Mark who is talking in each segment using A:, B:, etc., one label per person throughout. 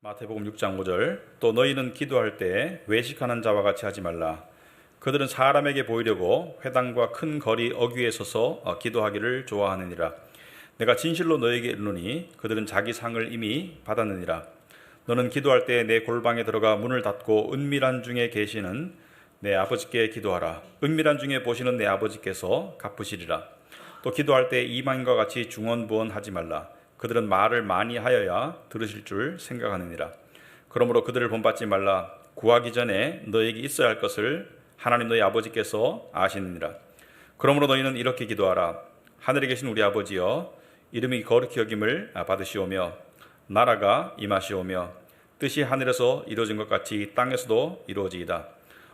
A: 마태복음 6장 5절 또 너희는 기도할 때 외식하는 자와 같이 하지 말라. 그들은 사람에게 보이려고 회당과 큰 거리 어귀에 서서 기도하기를 좋아하느니라. 내가 진실로 너희에게 이르노니 그들은 자기 상을 이미 받았느니라. 너는 기도할 때 내 골방에 들어가 문을 닫고 은밀한 중에 계시는 내 아버지께 기도하라. 은밀한 중에 보시는 내 아버지께서 갚으시리라. 또 기도할 때 이방인과 같이 중언부언하지 말라. 그들은 말을 많이 하여야 들으실 줄 생각하느니라. 그러므로 그들을 본받지 말라. 구하기 전에 너에게 있어야 할 것을 하나님 너희 아버지께서 아시느니라. 그러므로 너희는 이렇게 기도하라. 하늘에 계신 우리 아버지여, 이름이 거룩히 여김을 받으시오며 나라가 임하시오며 뜻이 하늘에서 이루어진 것 같이 땅에서도 이루어지이다.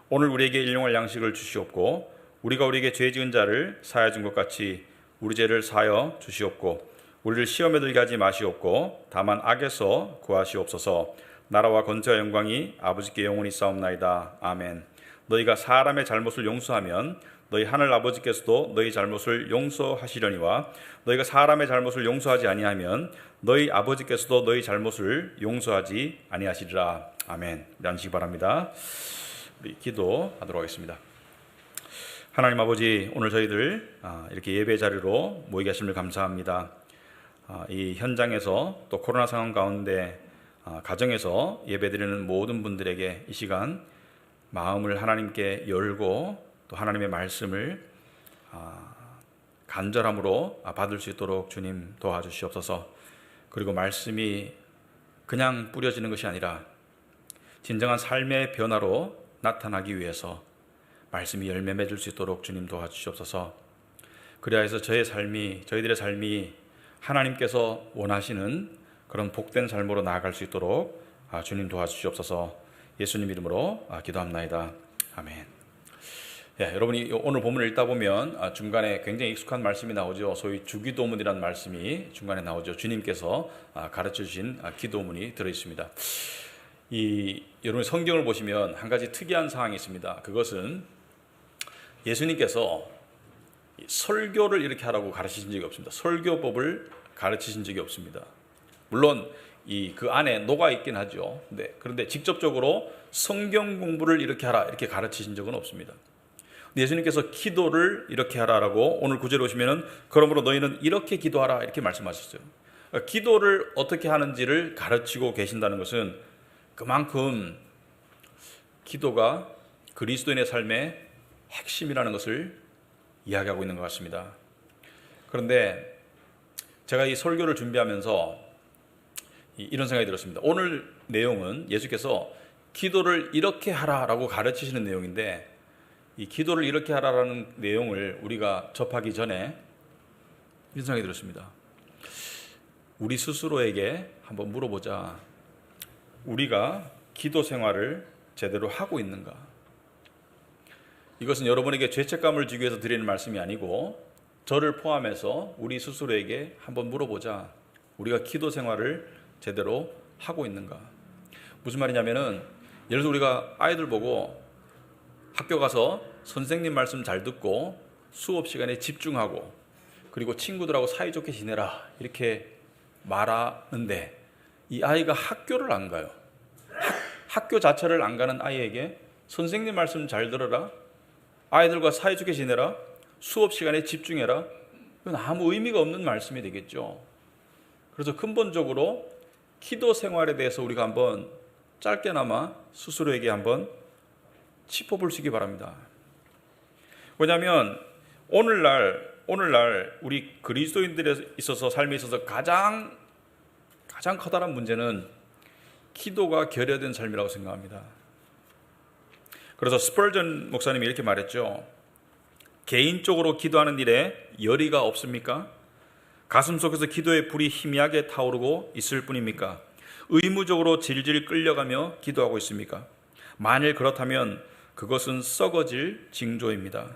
A: 오늘 우리에게 일용할 양식을 주시옵고 우리가 우리에게 죄 지은 자를 사하여 준 것 같이 우리 죄를 사하여 주시옵고 우리를 시험에 들게 하지 마시옵고 다만 악에서 구하시옵소서. 나라와 권세와 영광이 아버지께 영원히 있사옵나이다. 아멘. 너희가 사람의 잘못을 용서하면 너희 하늘 아버지께서도 너희 잘못을 용서하시려니와 너희가 사람의 잘못을 용서하지 아니하면 너희 아버지께서도 너희 잘못을 용서하지 아니하시리라. 아멘. 앉으시기 바랍니다. 우리 기도하도록 하겠습니다. 하나님 아버지, 오늘 저희들 이렇게 예배 자리로 모이게 하심을 감사합니다. 이 현장에서 또 코로나 상황 가운데 가정에서 예배드리는 모든 분들에게 이 시간 마음을 하나님께 열고 또 하나님의 말씀을 간절함으로 받을 수 있도록 주님 도와주시옵소서. 그리고 말씀이 그냥 뿌려지는 것이 아니라 진정한 삶의 변화로 나타나기 위해서 말씀이 열매 맺을 수 있도록 주님 도와주시옵소서. 그래야 해서 저희들의 삶이 하나님께서 원하시는 그런 복된 삶으로 나아갈 수 있도록 주님 도와주시옵소서. 예수님 이름으로 기도합나이다. 아멘. 여러분이 오늘 본문을 읽다 보면 중간에 굉장히 익숙한 말씀이 나오죠. 소위 주기도문이라는 말씀이 중간에 나오죠. 주님께서 가르쳐 주신 기도문이 들어있습니다. 여러분 성경을 보시면 한 가지 특이한 사항이 있습니다. 그것은 예수님께서 설교를 이렇게 하라고 가르치신 적이 없습니다. 설교법을 가르치신 적이 없습니다. 물론 그 안에 녹아 있긴 하죠. 그런데 직접적으로 성경 공부를 이렇게 하라 이렇게 가르치신 적은 없습니다. 예수님께서 기도를 이렇게 하라라고 오늘 구절에 오시면은 그러므로 너희는 이렇게 기도하라 이렇게 말씀하셨어요. 기도를 어떻게 하는지를 가르치고 계신다는 것은 그만큼 기도가 그리스도인의 삶의 핵심이라는 것을 이야기하고 있는 것 같습니다. 그런데 제가 이 설교를 준비하면서 이런 생각이 들었습니다. 오늘 내용은 예수께서 기도를 이렇게 하라라고 가르치시는 내용인데 이 기도를 이렇게 하라라는 내용을 우리가 접하기 전에 이런 생각이 들었습니다. 우리 스스로에게 한번 물어보자. 우리가 기도 생활을 제대로 하고 있는가? 이것은 여러분에게 죄책감을 주기 위해서 드리는 말씀이 아니고 저를 포함해서 우리 스스로에게 한번 물어보자. 우리가 기도 생활을 제대로 하고 있는가? 무슨 말이냐면은 예를 들어 우리가 아이들 보고 학교 가서 선생님 말씀 잘 듣고 수업 시간에 집중하고 그리고 친구들하고 사이좋게 지내라 이렇게 말하는데 이 아이가 학교를 안 가요. 학교 자체를 안 가는 아이에게 선생님 말씀 잘 들어라, 아이들과 사이좋게 지내라, 수업 시간에 집중해라, 이건 아무 의미가 없는 말씀이 되겠죠. 그래서 근본적으로 기도 생활에 대해서 우리가 한번 짧게나마 스스로에게 한번 짚어보시기 바랍니다. 왜냐하면 오늘날 우리 그리스도인들에 있어서 삶에 있어서 가장 커다란 문제는 기도가 결여된 삶이라고 생각합니다. 그래서 스펄전 목사님이 이렇게 말했죠. 개인적으로 기도하는 일에 열의가 없습니까? 가슴 속에서 기도의 불이 희미하게 타오르고 있을 뿐입니까? 의무적으로 질질 끌려가며 기도하고 있습니까? 만일 그렇다면 그것은 썩어질 징조입니다.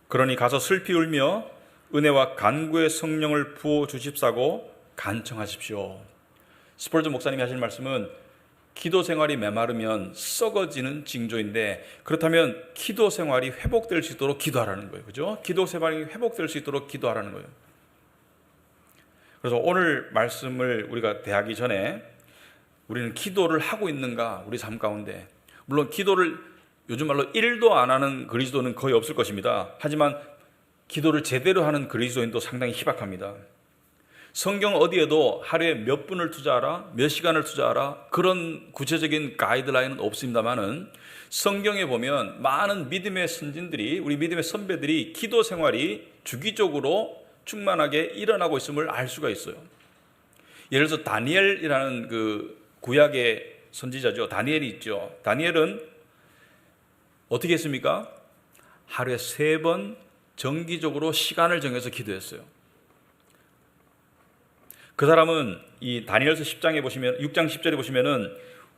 A: 그러니 가서 슬피 울며 은혜와 간구의 성령을 부어 주십사고 간청하십시오. 스펄전 목사님이 하신 말씀은 기도 생활이 메마르면 썩어지는 징조인데 그렇다면 기도 생활이 회복될 수 있도록 기도하라는 거예요. 그죠? 기도 생활이 회복될 수 있도록 기도하라는 거예요. 그래서 오늘 말씀을 우리가 대하기 전에 우리는 기도를 하고 있는가, 우리 삶 가운데. 물론 기도를 요즘 말로 1도 안 하는 그리스도는 거의 없을 것입니다. 하지만 기도를 제대로 하는 그리스도인도 상당히 희박합니다. 성경 어디에도 하루에 몇 분을 투자하라, 몇 시간을 투자하라, 그런 구체적인 가이드라인은 없습니다만은 성경에 보면 많은 믿음의 선진들이, 우리 믿음의 선배들이 기도 생활이 주기적으로 충만하게 일어나고 있음을 알 수가 있어요. 예를 들어서 다니엘이라는 그 구약의 선지자죠. 다니엘이 있죠. 다니엘은 어떻게 했습니까? 하루에 3번 정기적으로 시간을 정해서 기도했어요. 그 사람은 이 다니엘서 10장에 보시면, 6장 10절에 보시면은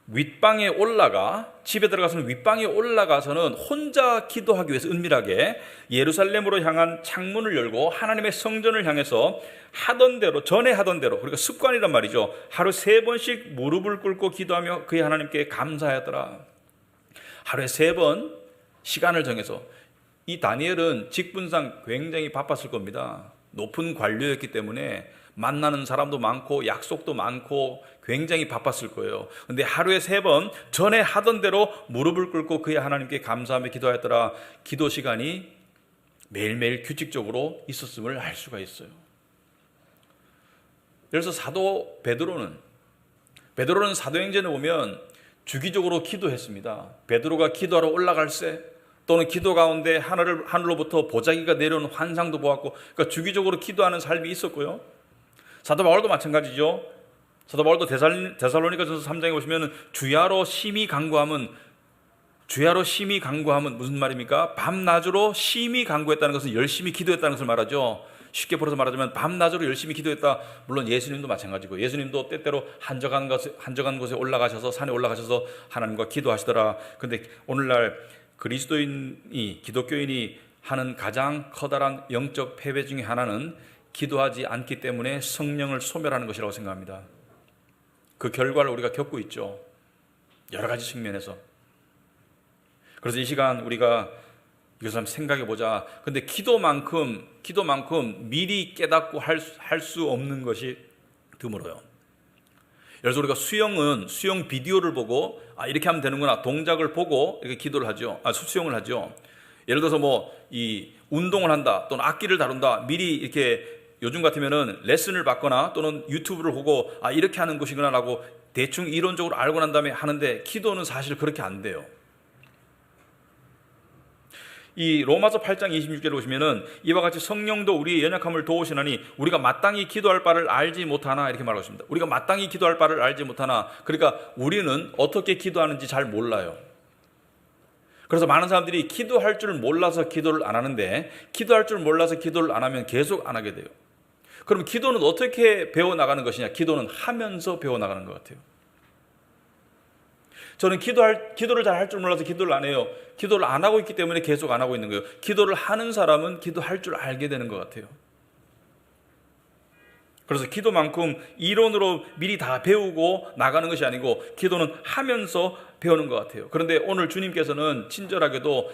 A: 윗방에 올라가, 집에 들어가서는 윗방에 올라가서는 혼자 기도하기 위해서 은밀하게 예루살렘으로 향한 창문을 열고 하나님의 성전을 향해서 하던 대로, 전에 하던 대로, 그러니까 습관이란 말이죠. 하루 3번씩 무릎을 꿇고 기도하며 그의 하나님께 감사하였더라. 하루에 3번 시간을 정해서. 이 다니엘은 직분상 굉장히 바빴을 겁니다. 높은 관료였기 때문에 만나는 사람도 많고 약속도 많고 굉장히 바빴을 거예요. 근데 하루에 3번 전에 하던 대로 무릎을 꿇고 그의 하나님께 감사하며 기도하였더라. 기도 시간이 매일매일 규칙적으로 있었음을 알 수가 있어요. 그래서 사도 베드로는 사도행전에 보면 주기적으로 기도했습니다. 베드로가 기도하러 올라갈 때 또는 기도 가운데 하늘로부터 보자기가 내려오는 환상도 보았고, 그러니까 주기적으로 기도하는 삶이 있었고요. 사도 바울도 마찬가지죠. 사도 바울도 데살로니가전서 3장에 보시면 주야로 심히 간구함은 무슨 말입니까? 밤낮으로 심히 간구했다는 것은 열심히 기도했다는 것을 말하죠. 쉽게 풀어서 말하자면 밤낮으로 열심히 기도했다. 물론 예수님도 마찬가지고, 예수님도 때때로 한적한 곳에 올라가셔서, 산에 올라가셔서 하나님과 기도하시더라. 그런데 오늘날 그리스도인이, 기독교인이 하는 가장 커다란 영적 패배 중에 하나는 기도하지 않기 때문에 성령을 소멸하는 것이라고 생각합니다. 그 결과를 우리가 겪고 있죠. 여러 가지 측면에서. 그래서 이 시간 우리가 이것을 한번 생각해 보자. 근데 기도만큼 미리 깨닫고 할 수 없는 것이 드물어요. 예를 들어서 우리가 수영 비디오를 보고 이렇게 하면 되는구나, 동작을 보고 이렇게 기도를 하죠. 수영을 하죠. 예를 들어서 이 운동을 한다 또는 악기를 다룬다, 미리 이렇게 요즘 같으면은 레슨을 받거나 또는 유튜브를 보고 이렇게 하는 것이구나 라고 대충 이론적으로 알고 난 다음에 하는데, 기도는 사실 그렇게 안 돼요. 이 로마서 8장 26절에 보시면은 이와 같이 성령도 우리의 연약함을 도우시나니 우리가 마땅히 기도할 바를 알지 못하나, 이렇게 말하고 있습니다. 우리가 마땅히 기도할 바를 알지 못하나, 그러니까 우리는 어떻게 기도하는지 잘 몰라요. 그래서 많은 사람들이 기도할 줄 몰라서 기도를 안 하는데, 기도할 줄 몰라서 기도를 안 하면 계속 안 하게 돼요. 그럼 기도는 어떻게 배워나가는 것이냐? 기도는 하면서 배워나가는 것 같아요. 저는 기도를 잘 할 줄 몰라서 기도를 안 해요. 기도를 안 하고 있기 때문에 계속 안 하고 있는 거예요. 기도를 하는 사람은 기도할 줄 알게 되는 것 같아요. 그래서 기도만큼 이론으로 미리 다 배우고 나가는 것이 아니고 기도는 하면서 배우는 것 같아요. 그런데 오늘 주님께서는 친절하게도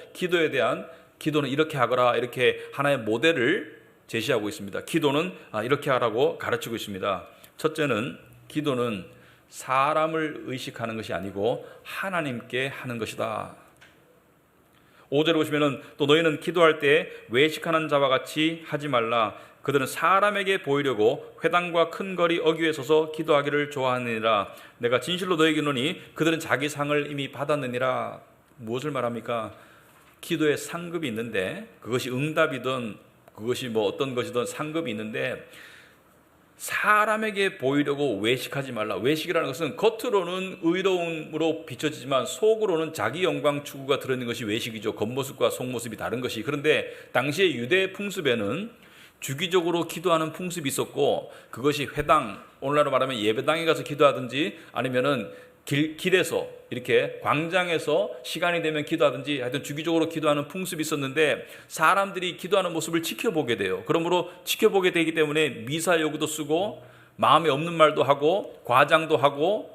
A: 기도는 이렇게 하거라, 이렇게 하나의 모델을 제시하고 있습니다. 기도는 이렇게 하라고 가르치고 있습니다. 첫째는 기도는 사람을 의식하는 것이 아니고 하나님께 하는 것이다. 5절에 보시면은 또 너희는 기도할 때 외식하는 자와 같이 하지 말라. 그들은 사람에게 보이려고 회당과 큰 거리 어귀에 서서 기도하기를 좋아하느니라. 내가 진실로 너에게 이르노니 그들은 자기 상을 이미 받았느니라. 무엇을 말합니까? 기도에 상급이 있는데, 그것이 응답이든 그것이 어떤 것이든 상급이 있는데, 사람에게 보이려고 외식하지 말라. 외식이라는 것은 겉으로는 의로움으로 비춰지지만 속으로는 자기 영광 추구가 들어있는 것이 외식이죠. 겉모습과 속모습이 다른 것이. 그런데 당시의 유대 풍습에는 주기적으로 기도하는 풍습이 있었고, 그것이 회당, 오늘날로 말하면 예배당에 가서 기도하든지 아니면은 길에서 이렇게 광장에서 시간이 되면 기도하든지 하여튼 주기적으로 기도하는 풍습이 있었는데, 사람들이 기도하는 모습을 지켜보게 돼요. 그러므로 지켜보게 되기 때문에 미사 여구도 쓰고 마음에 없는 말도 하고 과장도 하고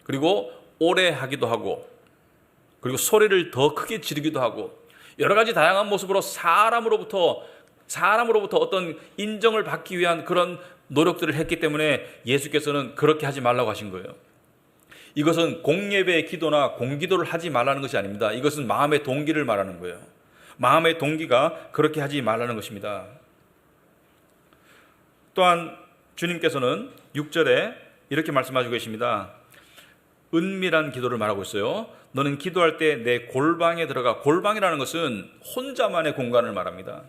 A: 그리고 오래 하기도 하고 그리고 소리를 더 크게 지르기도 하고 여러 가지 다양한 모습으로 사람으로부터 어떤 인정을 받기 위한 그런 노력들을 했기 때문에 예수께서는 그렇게 하지 말라고 하신 거예요. 이것은 공예배의 기도나 공기도를 하지 말라는 것이 아닙니다. 이것은 마음의 동기를 말하는 거예요. 마음의 동기가 그렇게 하지 말라는 것입니다. 또한 주님께서는 6절에 이렇게 말씀하시고 계십니다. 은밀한 기도를 말하고 있어요. 너는 기도할 때 내 골방에 들어가. 골방이라는 것은 혼자만의 공간을 말합니다.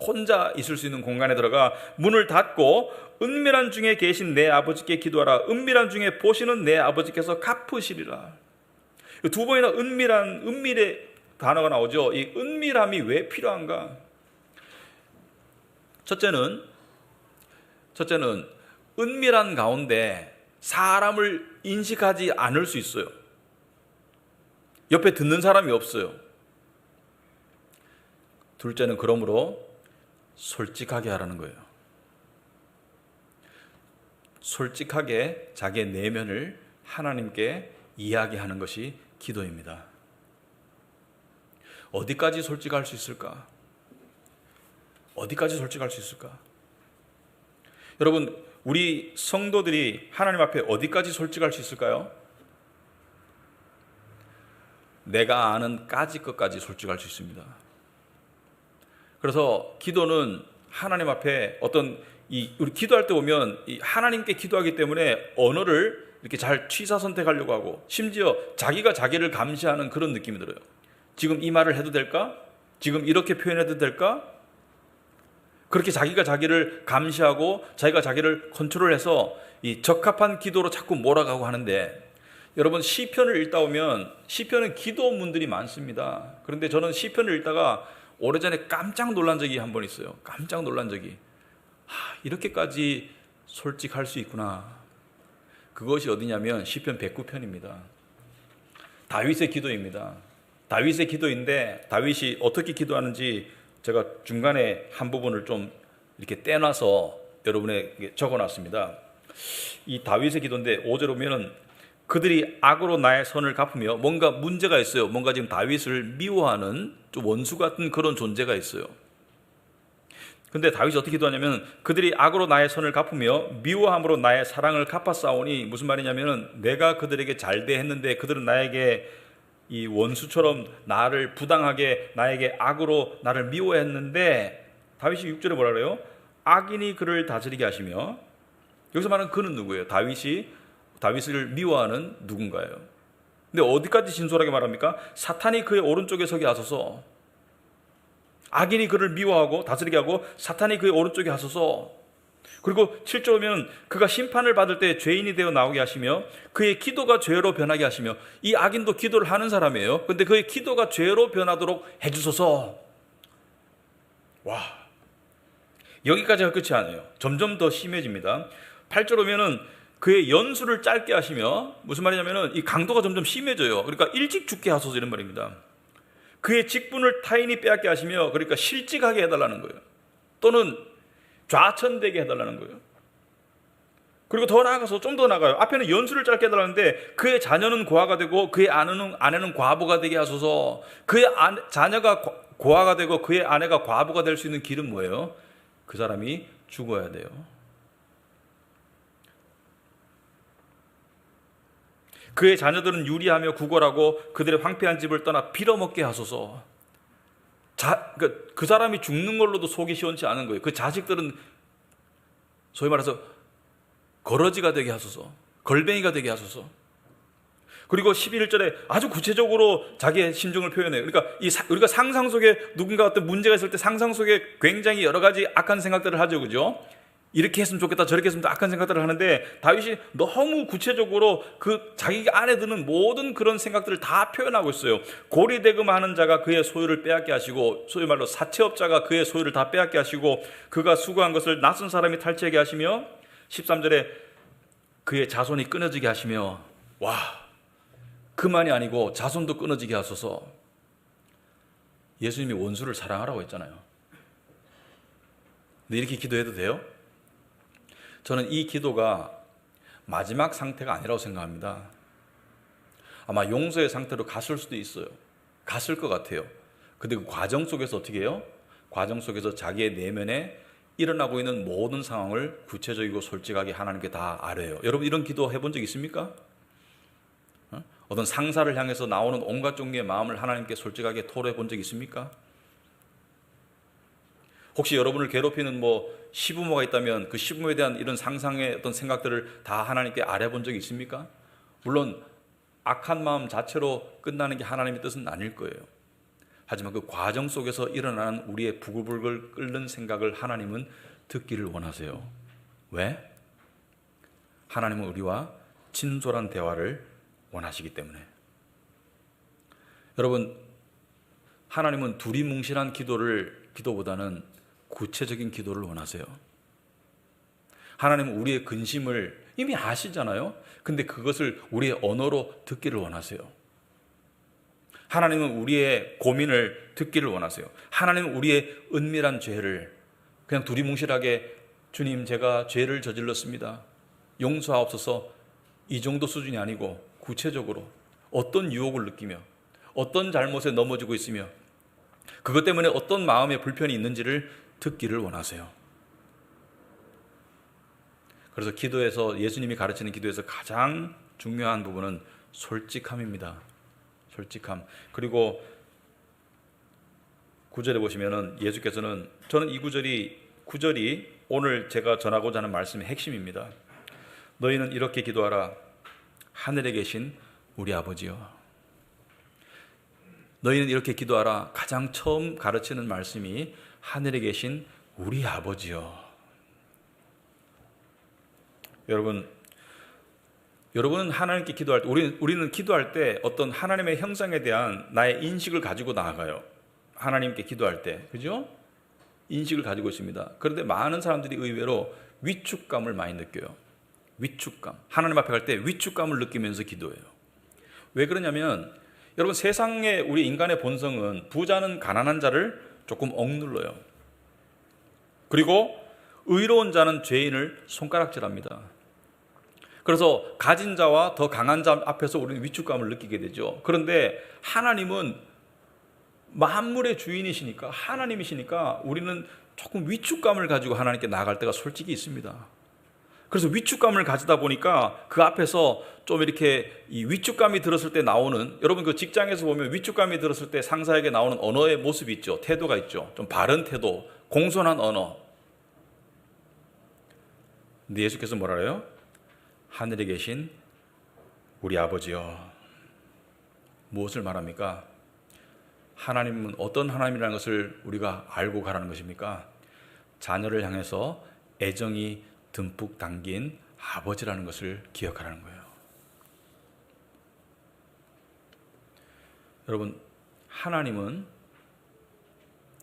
A: 혼자 있을 수 있는 공간에 들어가 문을 닫고 은밀한 중에 계신 내 아버지께 기도하라. 은밀한 중에 보시는 내 아버지께서 갚으시리라. 두 번이나 은밀의 단어가 나오죠. 이 은밀함이 왜 필요한가? 첫째는 은밀한 가운데 사람을 인식하지 않을 수 있어요. 옆에 듣는 사람이 없어요. 둘째는 그러므로 솔직하게 하라는 거예요. 솔직하게 자기의 내면을 하나님께 이야기하는 것이 기도입니다. 어디까지 솔직할 수 있을까? 어디까지 솔직할 수 있을까? 여러분, 우리 성도들이 하나님 앞에 어디까지 솔직할 수 있을까요? 내가 아는 까지 것까지 솔직할 수 있습니다. 그래서 기도는 하나님 앞에 우리 기도할 때 보면 하나님께 기도하기 때문에 언어를 이렇게 잘 취사 선택하려고 하고, 심지어 자기가 자기를 감시하는 그런 느낌이 들어요. 지금 이 말을 해도 될까? 지금 이렇게 표현해도 될까? 그렇게 자기가 자기를 감시하고 자기가 자기를 컨트롤해서 이 적합한 기도로 자꾸 몰아가고 하는데, 여러분 시편을 읽다 보면 시편은 기도문들이 많습니다. 그런데 저는 시편을 읽다가 오래전에 깜짝 놀란 적이 한 번 있어요. 깜짝 놀란 적이. 이렇게까지 솔직할 수 있구나. 그것이 어디냐면 시편 109편입니다. 다윗의 기도입니다. 다윗의 기도인데 다윗이 어떻게 기도하는지 제가 중간에 한 부분을 좀 이렇게 떼놔서 여러분에게 적어놨습니다. 이 다윗의 기도인데 5절 보면은 그들이 악으로 나의 선을 갚으며, 뭔가 문제가 있어요. 뭔가 지금 다윗을 미워하는 좀 원수 같은 그런 존재가 있어요. 근데 다윗이 어떻게 기도하냐면 그들이 악으로 나의 선을 갚으며 미워함으로 나의 사랑을 갚았사오니, 무슨 말이냐면 내가 그들에게 잘 대했는데 그들은 나에게 이 원수처럼 나를 부당하게 나에게 악으로 나를 미워했는데, 다윗이 6절에 뭐라 그래요? 악인이 그를 다스리게 하시며. 여기서 말하는 그는 누구예요? 다윗을 미워하는 누군가예요. 근데 어디까지 진솔하게 말합니까? 사탄이 그의 오른쪽에 서게 하소서. 악인이 그를 미워하고 다스리게 하고 사탄이 그의 오른쪽에 하소서. 그리고 7절 오면 그가 심판을 받을 때 죄인이 되어 나오게 하시며 그의 기도가 죄로 변하게 하시며. 이 악인도 기도를 하는 사람이에요. 그런데 그의 기도가 죄로 변하도록 해주소서. 와, 여기까지가 끝이 아니에요. 점점 더 심해집니다. 8절 오면은 그의 연수를 짧게 하시며, 무슨 말이냐면은 이 강도가 점점 심해져요. 그러니까 일찍 죽게 하소서 이런 말입니다. 그의 직분을 타인이 빼앗게 하시며, 그러니까 실직하게 해달라는 거예요. 또는 좌천되게 해달라는 거예요. 그리고 더 나아가서 좀 더 나가요. 앞에는 연수를 짧게 해달라는데 그의 자녀는 고아가 되고 그의 아내는 과부가 되게 하소서. 그의 자녀가 고아가 되고 그의 아내가 과부가 될 수 있는 길은 뭐예요? 그 사람이 죽어야 돼요. 그의 자녀들은 유리하며 구걸하고 그들의 황폐한 집을 떠나 빌어먹게 하소서. 그 사람이 죽는 걸로도 속이 시원치 않은 거예요. 그 자식들은 소위 말해서 거러지가 되게 하소서. 걸뱅이가 되게 하소서. 그리고 11절에 아주 구체적으로 자기의 심정을 표현해요. 그러니까 우리가 상상 속에 누군가 어떤 문제가 있을 때 상상 속에 굉장히 여러 가지 악한 생각들을 하죠. 그죠? 이렇게 했으면 좋겠다, 저렇게 했으면 악한 생각들을 하는데, 다윗이 너무 구체적으로 그 자기 안에 드는 모든 그런 생각들을 다 표현하고 있어요. 고리대금하는 자가 그의 소유를 빼앗게 하시고, 소위 말로 사채업자가 그의 소유를 다 빼앗게 하시고, 그가 수고한 것을 낯선 사람이 탈취하게 하시며, 13절에 그의 자손이 끊어지게 하시며. 와, 그만이 아니고 자손도 끊어지게 하소서. 예수님이 원수를 사랑하라고 했잖아요. 근데 이렇게 기도해도 돼요? 저는 이 기도가 마지막 상태가 아니라고 생각합니다. 아마 용서의 상태로 갔을 수도 있어요. 갔을 것 같아요. 근데 그 과정 속에서 어떻게 해요? 과정 속에서 자기의 내면에 일어나고 있는 모든 상황을 구체적이고 솔직하게 하나님께 다 아뢰요. 여러분 이런 기도 해본 적 있습니까? 어떤 상사를 향해서 나오는 온갖 종류의 마음을 하나님께 솔직하게 토로해 본 적 있습니까? 혹시 여러분을 괴롭히는 시부모가 있다면 그 시부모에 대한 이런 상상의 어떤 생각들을 다 하나님께 아뢰본 적이 있습니까? 물론 악한 마음 자체로 끝나는 게 하나님의 뜻은 아닐 거예요. 하지만 그 과정 속에서 일어나는 우리의 부글부글 끓는 생각을 하나님은 듣기를 원하세요. 왜? 하나님은 우리와 진솔한 대화를 원하시기 때문에. 여러분, 하나님은 두리뭉실한 기도보다는 구체적인 기도를 원하세요. 하나님은 우리의 근심을 이미 아시잖아요. 근데 그것을 우리의 언어로 듣기를 원하세요. 하나님은 우리의 고민을 듣기를 원하세요. 하나님은 우리의 은밀한 죄를 그냥 두리뭉실하게 주님 제가 죄를 저질렀습니다. 용서하옵소서 이 정도 수준이 아니고 구체적으로 어떤 유혹을 느끼며 어떤 잘못에 넘어지고 있으며 그것 때문에 어떤 마음의 불편이 있는지를 듣기를 원하세요. 그래서 기도에서 예수님이 가르치는 기도에서 가장 중요한 부분은 솔직함입니다. 솔직함. 그리고 9절에 보시면은 예수께서는 저는 이 구절이 오늘 제가 전하고자 하는 말씀의 핵심입니다. 너희는 이렇게 기도하라. 하늘에 계신 우리 아버지여. 너희는 이렇게 기도하라. 가장 처음 가르치는 말씀이 하늘에 계신 우리 아버지여. 여러분은 하나님께 기도할 때 우리는 기도할 때 어떤 하나님의 형상에 대한 나의 인식을 가지고 나아가요. 하나님께 기도할 때. 그죠? 인식을 가지고 있습니다. 그런데 많은 사람들이 의외로 위축감을 많이 느껴요. 위축감. 하나님 앞에 갈 때 위축감을 느끼면서 기도해요. 왜 그러냐면 여러분 세상의 우리 인간의 본성은 부자는 가난한 자를 조금 억눌러요. 그리고 의로운 자는 죄인을 손가락질합니다. 그래서 가진 자와 더 강한 자 앞에서 우리는 위축감을 느끼게 되죠. 그런데 하나님은 만물의 주인이시니까 하나님이시니까 우리는 조금 위축감을 가지고 하나님께 나아갈 때가 솔직히 있습니다. 그래서 위축감을 가지다 보니까 그 앞에서 좀 이렇게 이 위축감이 들었을 때 나오는 여러분 그 직장에서 보면 위축감이 들었을 때 상사에게 나오는 언어의 모습이 있죠. 태도가 있죠. 좀 바른 태도, 공손한 언어. 근데 예수께서 뭐라 그래요? 하늘에 계신 우리 아버지여. 무엇을 말합니까? 하나님은 어떤 하나님이라는 것을 우리가 알고 가라는 것입니까? 자녀를 향해서 애정이 듬뿍 담긴 아버지라는 것을 기억하라는 거예요. 여러분, 하나님은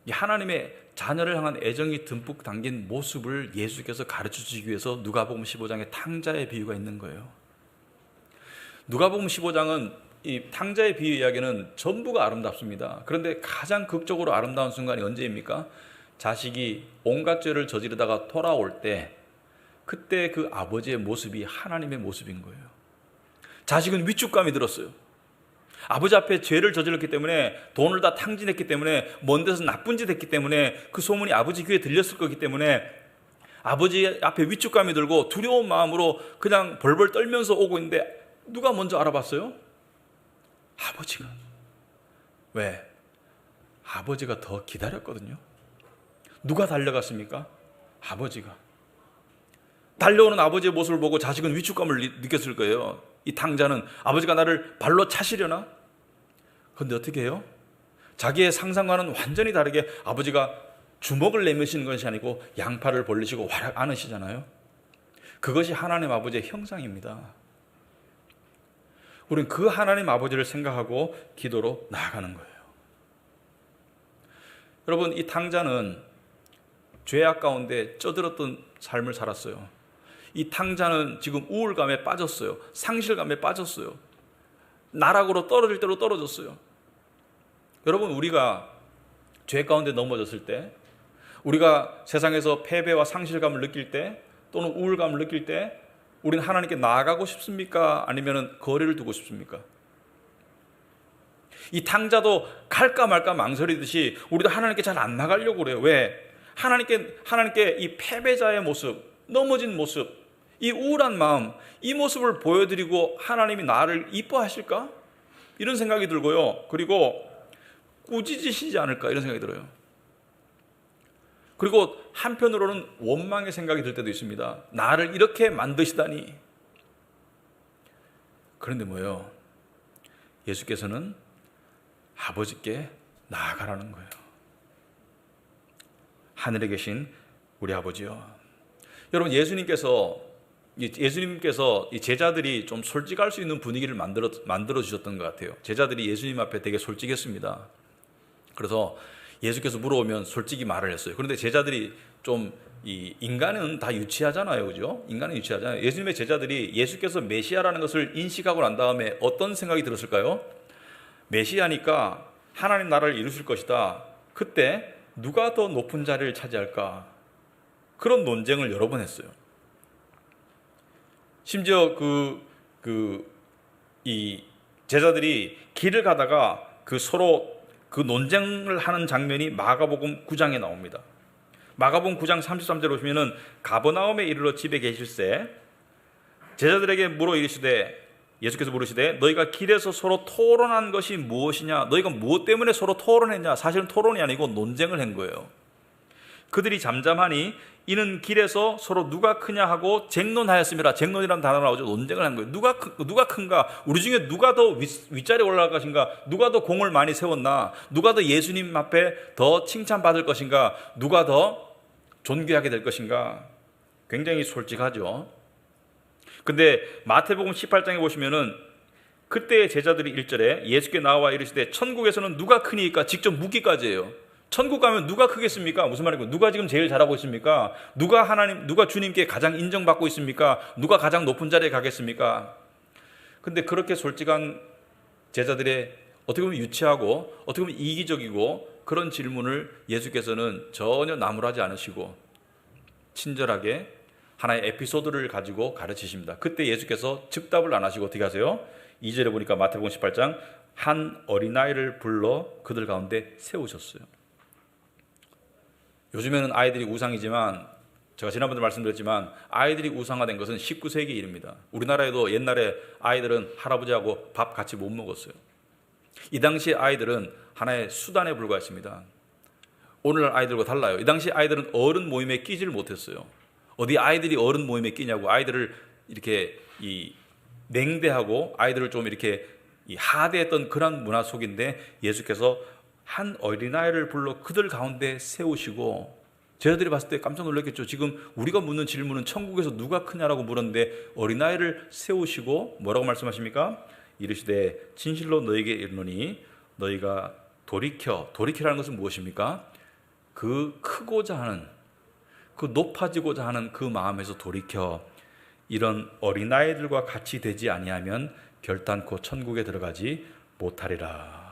A: 이 하나님의 자녀를 향한 애정이 듬뿍 담긴 모습을 예수께서 가르쳐주시기 위해서 누가복음 15장에 탕자의 비유가 있는 거예요. 누가복음 15장은 이 탕자의 비유 이야기는 전부가 아름답습니다. 그런데 가장 극적으로 아름다운 순간이 언제입니까? 자식이 온갖 죄를 저지르다가 돌아올 때 그때 그 아버지의 모습이 하나님의 모습인 거예요. 자식은 위축감이 들었어요. 아버지 앞에 죄를 저질렀기 때문에 돈을 다 탕진했기 때문에 먼 데서 나쁜 짓 했기 때문에 그 소문이 아버지 귀에 들렸을 거기 때문에 아버지 앞에 위축감이 들고 두려운 마음으로 그냥 벌벌 떨면서 오고 있는데 누가 먼저 알아봤어요? 아버지가. 왜? 아버지가 더 기다렸거든요. 누가 달려갔습니까? 아버지가. 달려오는 아버지의 모습을 보고 자식은 위축감을 느꼈을 거예요. 이 탕자는 아버지가 나를 발로 차시려나? 그런데 어떻게 해요? 자기의 상상과는 완전히 다르게 아버지가 주먹을 내미시는 것이 아니고 양팔을 벌리시고 와락 안으시잖아요. 그것이 하나님 아버지의 형상입니다. 우리는 그 하나님 아버지를 생각하고 기도로 나아가는 거예요. 여러분, 이 탕자는 죄악 가운데 쪄들었던 삶을 살았어요. 이 탕자는 지금 우울감에 빠졌어요. 상실감에 빠졌어요. 나락으로 떨어질 대로 떨어졌어요. 여러분, 우리가 죄 가운데 넘어졌을 때, 우리가 세상에서 패배와 상실감을 느낄 때, 또는 우울감을 느낄 때 우리는 하나님께 나아가고 싶습니까? 아니면 거리를 두고 싶습니까? 이 탕자도 갈까 말까 망설이듯이 우리도 하나님께 잘 안 나가려고 그래요. 왜? 하나님께 이 패배자의 모습, 넘어진 모습, 이 우울한 마음, 이 모습을 보여드리고 하나님이 나를 이뻐하실까? 이런 생각이 들고요. 그리고 꾸짖으시지 않을까? 이런 생각이 들어요. 그리고 한편으로는 원망의 생각이 들 때도 있습니다. 나를 이렇게 만드시다니. 그런데 뭐예요? 예수께서는 아버지께 나아가라는 거예요. 하늘에 계신 우리 아버지요. 여러분, 예수님께서 이 제자들이 좀 솔직할 수 있는 분위기를 만들어 주셨던 것 같아요. 제자들이 예수님 앞에 되게 솔직했습니다. 그래서 예수께서 물어오면 솔직히 말을 했어요. 그런데 제자들이 좀, 인간은 다 유치하잖아요. 그죠? 인간은 유치하잖아요. 예수님의 제자들이 예수께서 메시아라는 것을 인식하고 난 다음에 어떤 생각이 들었을까요? 메시아니까 하나님 나라를 이루실 것이다. 그때 누가 더 높은 자리를 차지할까? 그런 논쟁을 여러 번 했어요. 심지어 이 제자들이 길을 가다가 서로 그 논쟁을 하는 장면이 마가복음 9장에 나옵니다. 마가복음 9장 33절에 보시면은 가버나움에 이르러 집에 계실새 제자들에게 물어 이르시되, 예수께서 물으시되 너희가 길에서 서로 토론한 것이 무엇이냐? 너희가 무엇 때문에 서로 토론했냐? 사실은 토론이 아니고 논쟁을 한 거예요. 그들이 잠잠하니 이는 길에서 서로 누가 크냐 하고 쟁론하였습니다. 쟁론이라는 단어가 나오죠. 논쟁을 한 거예요. 누가 큰가? 우리 중에 누가 더 윗자리에 올라갈 것인가? 누가 더 공을 많이 세웠나? 누가 더 예수님 앞에 더 칭찬받을 것인가? 누가 더 존귀하게 될 것인가? 굉장히 솔직하죠. 근데 마태복음 18장에 보시면은 그때의 제자들이 1절에 예수께 나와 이르시되 천국에서는 누가 크니까 직접 묻기까지 해요. 천국 가면 누가 크겠습니까? 무슨 말이고, 누가 지금 제일 잘하고 있습니까? 누가 주님께 가장 인정받고 있습니까? 누가 가장 높은 자리에 가겠습니까? 근데 그렇게 솔직한 제자들의 어떻게 보면 유치하고 어떻게 보면 이기적이고 그런 질문을 예수께서는 전혀 나무라지 않으시고 친절하게 하나의 에피소드를 가지고 가르치십니다. 그때 예수께서 즉답을 안 하시고 어떻게 하세요? 2절에 보니까 마태복음 18장 한 어린아이를 불러 그들 가운데 세우셨어요. 요즘에는 아이들이 우상이지만 제가 지난번에 말씀드렸지만 아이들이 우상화된 것은 19세기 일입니다. 우리나라에도 옛날에 아이들은 할아버지하고 밥 같이 못 먹었어요. 이 당시 아이들은 하나의 수단에 불과했습니다. 오늘날 아이들과 달라요. 이 당시 아이들은 어른 모임에 끼지를 못했어요. 어디 아이들이 어른 모임에 끼냐고 아이들을 이렇게 냉대하고 아이들을 좀 이렇게 하대했던 그런 문화 속인데 예수께서 한 어린아이를 불러 그들 가운데 세우시고, 제자들이 봤을 때 깜짝 놀랐겠죠. 지금 우리가 묻는 질문은 천국에서 누가 크냐라고 물었는데 어린아이를 세우시고 뭐라고 말씀하십니까? 이르시되 진실로 너에게 이르노니 너희가 돌이키라는 것은 무엇입니까? 그 크고자 하는, 그 높아지고자 하는 그 마음에서 돌이켜 이런 어린아이들과 같이 되지 아니하면 결단코 천국에 들어가지 못하리라.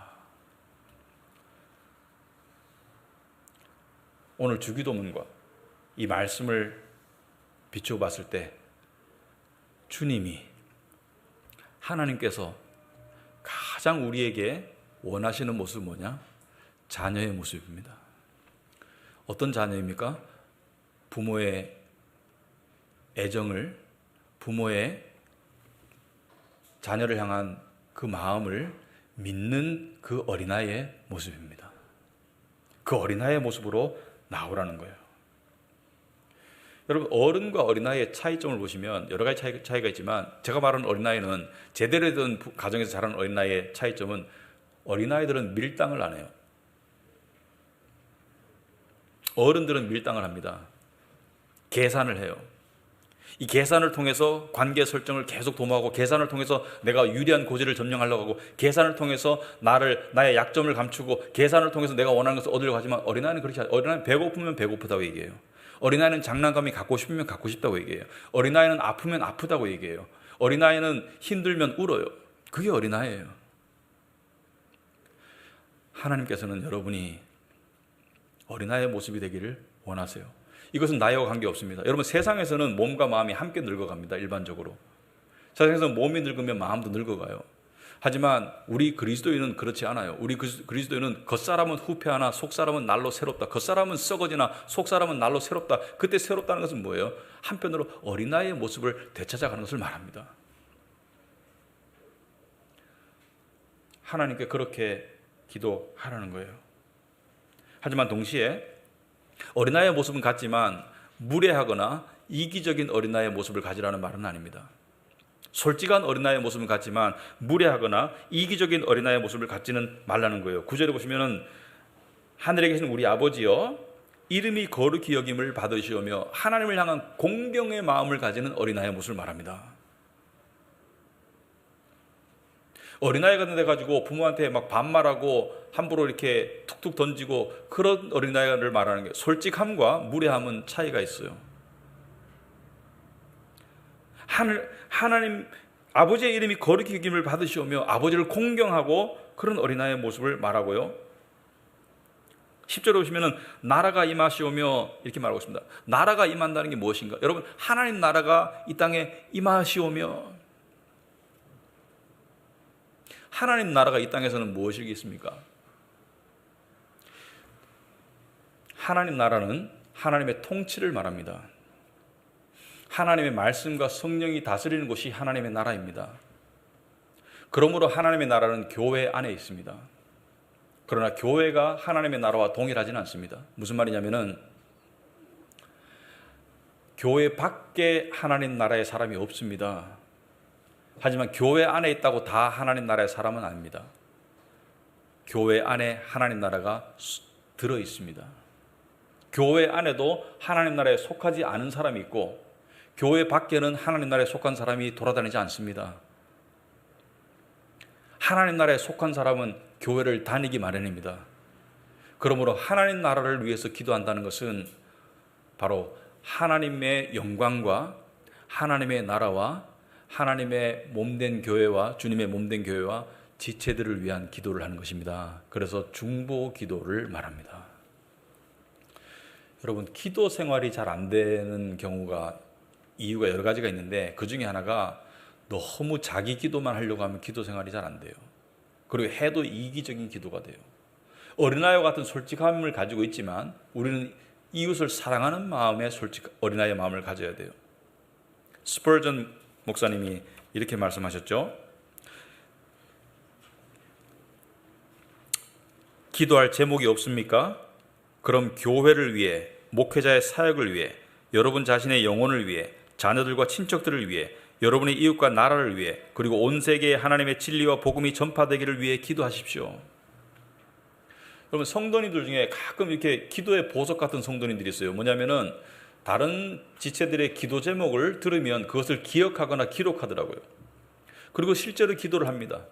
A: 오늘 주기도문과 이 말씀을 비추어 봤을 때 주님이, 하나님께서 가장 우리에게 원하시는 모습은 뭐냐? 자녀의 모습입니다. 어떤 자녀입니까? 부모의 애정을, 부모의 자녀를 향한 그 마음을 믿는 그 어린아이의 모습입니다. 그 어린아이의 모습으로 나오라는 거예요. 여러분, 어른과 어린아이의 차이점을 보시면 여러 가지 차이가 있지만, 제가 말하는 어린아이는 제대로 된 가정에서 자란 어린아이의 차이점은 어린아이들은 밀당을 안 해요. 어른들은 밀당을 합니다. 계산을 해요. 이 계산을 통해서 관계 설정을 계속 도모하고, 계산을 통해서 내가 유리한 고지를 점령하려고 하고, 계산을 통해서 나의 약점을 감추고, 계산을 통해서 내가 원하는 것을 얻으려고 하지만 어린아이는 그렇지 않아요. 어린아이는 배고프면 배고프다고 얘기해요. 어린아이는 장난감이 갖고 싶으면 갖고 싶다고 얘기해요. 어린아이는 아프면 아프다고 얘기해요. 어린아이는 힘들면 울어요. 그게 어린아이예요. 하나님께서는 여러분이 어린아이의 모습이 되기를 원하세요. 이것은 나이와 관계없습니다. 여러분, 세상에서는 몸과 마음이 함께 늙어갑니다. 일반적으로. 세상에서는 몸이 늙으면 마음도 늙어가요. 하지만 우리 그리스도인은 그렇지 않아요. 우리 그리스도인은 겉사람은 후패하나 속사람은 날로 새롭다. 겉사람은 썩어지나 속사람은 날로 새롭다. 그때 새롭다는 것은 뭐예요? 한편으로 어린아이의 모습을 되찾아가는 것을 말합니다. 하나님께 그렇게 기도하라는 거예요. 하지만 동시에 어린아이의 모습은 같지만 무례하거나 이기적인 어린아이의 모습을 가지라는 말은 아닙니다. 솔직한 어린아이의 모습은 같지만 무례하거나 이기적인 어린아이의 모습을 갖지는 말라는 거예요. 9절에 보시면은 하늘에 계신 우리 아버지여 이름이 거룩히 여김을 받으시오며 하나님을 향한 공경의 마음을 가지는 어린아이의 모습을 말합니다. 어린아이 같은 데 가지고 부모한테 막 반말하고 함부로 이렇게 툭툭 던지고 그런 어린아이를 말하는 게 솔직함과 무례함은 차이가 있어요. 하나님 아버지의 이름이 거룩히 여김을 받으시오며 아버지를 공경하고 그런 어린아이의 모습을 말하고요. 10절에 보시면 나라가 임하시오며 이렇게 말하고 있습니다. 나라가 임한다는 게 무엇인가? 여러분, 하나님 나라가 이 땅에 임하시오며, 하나님 나라가 이 땅에서는 무엇이겠습니까? 하나님 나라는 하나님의 통치를 말합니다. 하나님의 말씀과 성령이 다스리는 곳이 하나님의 나라입니다. 그러므로 하나님의 나라는 교회 안에 있습니다. 그러나 교회가 하나님의 나라와 동일하지는 않습니다. 무슨 말이냐면은 교회 밖에 하나님 나라의 사람이 없습니다. 하지만 교회 안에 있다고 다 하나님 나라의 사람은 아닙니다. 교회 안에 하나님 나라가 들어 있습니다. 교회 안에도 하나님 나라에 속하지 않은 사람이 있고 교회 밖에는 하나님 나라에 속한 사람이 돌아다니지 않습니다. 하나님 나라에 속한 사람은 교회를 다니기 마련입니다. 그러므로 하나님 나라를 위해서 기도한다는 것은 바로 하나님의 영광과 하나님의 나라와 하나님의 몸된 교회와 주님의 몸된 교회와 지체들을 위한 기도를 하는 것입니다. 그래서 중보 기도를 말합니다. 여러분, 기도 생활이 잘 안 되는 경우가 이유가 여러 가지가 있는데 그 중에 하나가 너무 자기 기도만 하려고 하면 기도 생활이 잘 안 돼요. 그리고 해도 이기적인 기도가 돼요. 어린아이와 같은 솔직함을 가지고 있지만 우리는 이웃을 사랑하는 마음에 어린아이의 마음을 가져야 돼요. 스펄전 목사님이 이렇게 말씀하셨죠. 기도할 제목이 없습니까? 그럼 교회를 위해, 목회자의 사역을 위해, 여러분 자신의 영혼을 위해, 자녀들과 친척들을 위해, 여러분의 이웃과 나라를 위해, 그리고 온 세계에 하나님의 진리와 복음이 전파되기를 위해 기도하십시오. 여러분, 성도님들 중에 가끔 이렇게 기도의 보석 같은 성도님들이 있어요. 뭐냐면은 다른 지체들의 기도 제목을 들으면 그것을 기억하거나 기록하더라고요. 그리고 실제로 기도를 합니다.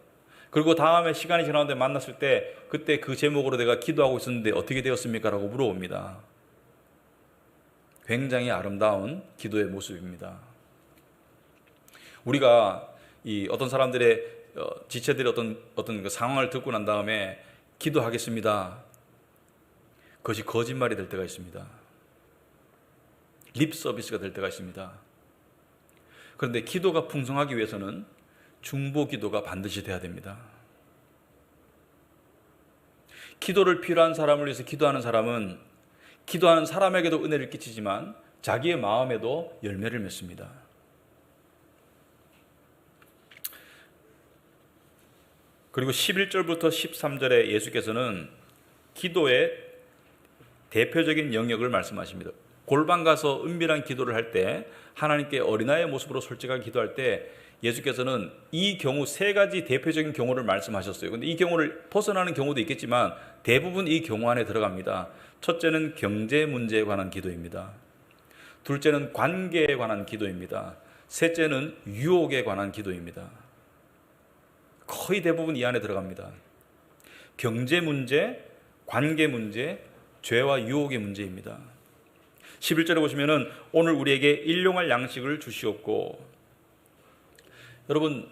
A: 그리고 다음에 시간이 지나는데 만났을 때 그때 그 제목으로 내가 기도하고 있었는데 어떻게 되었습니까? 라고 물어봅니다. 굉장히 아름다운 기도의 모습입니다. 우리가 이 어떤 사람들의 지체들의 어떤 그 상황을 듣고 난 다음에 기도하겠습니다. 그것이 거짓말이 될 때가 있습니다. 립 서비스가 될 때가 있습니다. 그런데 기도가 풍성하기 위해서는 중보 기도가 반드시 돼야 됩니다. 기도를 필요한 사람을 위해서 기도하는 사람은 기도하는 사람에게도 은혜를 끼치지만 자기의 마음에도 열매를 맺습니다. 그리고 11절부터 13절에 예수께서는 기도의 대표적인 영역을 말씀하십니다. 골방 가서 은밀한 기도를 할 때, 하나님께 어린아이의 모습으로 솔직하게 기도할 때 예수께서는 이 경우 세 가지 대표적인 경우를 말씀하셨어요. 그런데 이 경우를 벗어나는 경우도 있겠지만 대부분 이 경우 안에 들어갑니다. 첫째는 경제 문제에 관한 기도입니다. 둘째는 관계에 관한 기도입니다. 셋째는 유혹에 관한 기도입니다. 거의 대부분 이 안에 들어갑니다. 경제 문제, 관계 문제, 죄와 유혹의 문제입니다. 11절에 보시면은 오늘 우리에게 일용할 양식을 주시옵고, 여러분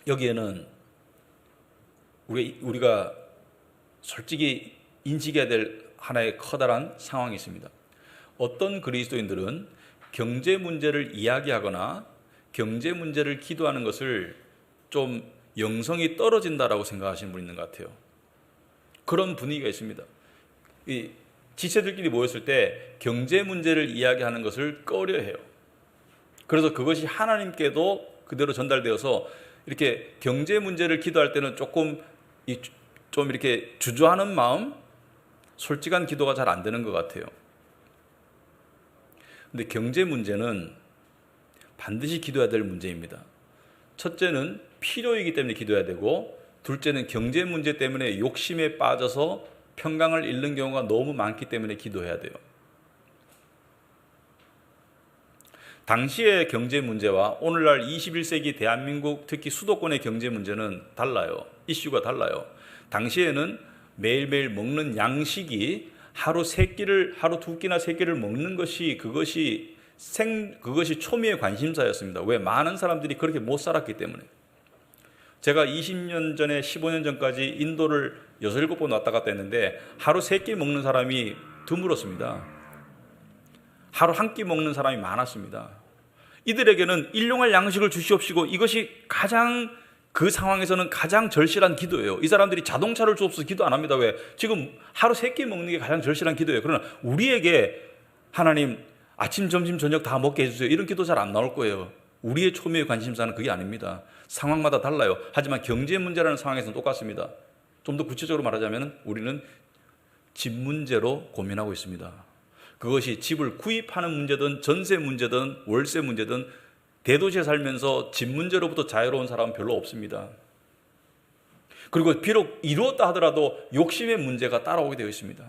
A: 여기에는 우리가 솔직히 인식해야 될 하나의 커다란 상황이 있습니다. 어떤 그리스도인들은 경제 문제를 이야기하거나 경제 문제를 기도하는 것을 좀 영성이 떨어진다라고 생각하시는 분이 있는 것 같아요. 그런 분위기가 있습니다. 이 지체들끼리 모였을 때 경제 문제를 이야기하는 것을 꺼려해요. 그래서 그것이 하나님께도 그대로 전달되어서 이렇게 경제 문제를 기도할 때는 조금 좀 이렇게 주저하는 마음, 솔직한 기도가 잘 안 되는 것 같아요. 근데 경제 문제는 반드시 기도해야 될 문제입니다. 첫째는 필요이기 때문에 기도해야 되고, 둘째는 경제 문제 때문에 욕심에 빠져서 평강을 잃는 경우가 너무 많기 때문에 기도해야 돼요. 당시의 경제 문제와 오늘날 21세기 대한민국 특히 수도권의 경제 문제는 달라요. 이슈가 달라요. 당시에는 매일매일 먹는 양식이 하루 두 끼나 세 끼를 먹는 것이 그것이 초미의 관심사였습니다. 왜? 많은 사람들이 그렇게 못 살았기 때문에. 제가 20년 전에 15년 전까지 인도를 6, 7번 왔다 갔다 했는데 하루 3끼 먹는 사람이 드물었습니다. 하루 한 끼 먹는 사람이 많았습니다. 이들에게는 일용할 양식을 주시옵시고 이것이 그 상황에서는 가장 절실한 기도예요. 이 사람들이 자동차를 주옵소서 기도 안 합니다. 왜? 지금 하루 3끼 먹는 게 가장 절실한 기도예요. 그러나 우리에게 하나님 아침, 점심, 저녁 다 먹게 해주세요. 이런 기도 잘 안 나올 거예요. 우리의 초미의 관심사는 그게 아닙니다. 상황마다 달라요. 하지만 경제 문제라는 상황에서는 똑같습니다. 좀 더 구체적으로 말하자면 우리는 집 문제로 고민하고 있습니다. 그것이 집을 구입하는 문제든 전세 문제든 월세 문제든 대도시에 살면서 집 문제로부터 자유로운 사람은 별로 없습니다. 그리고 비록 이루었다 하더라도 욕심의 문제가 따라오게 되어 있습니다.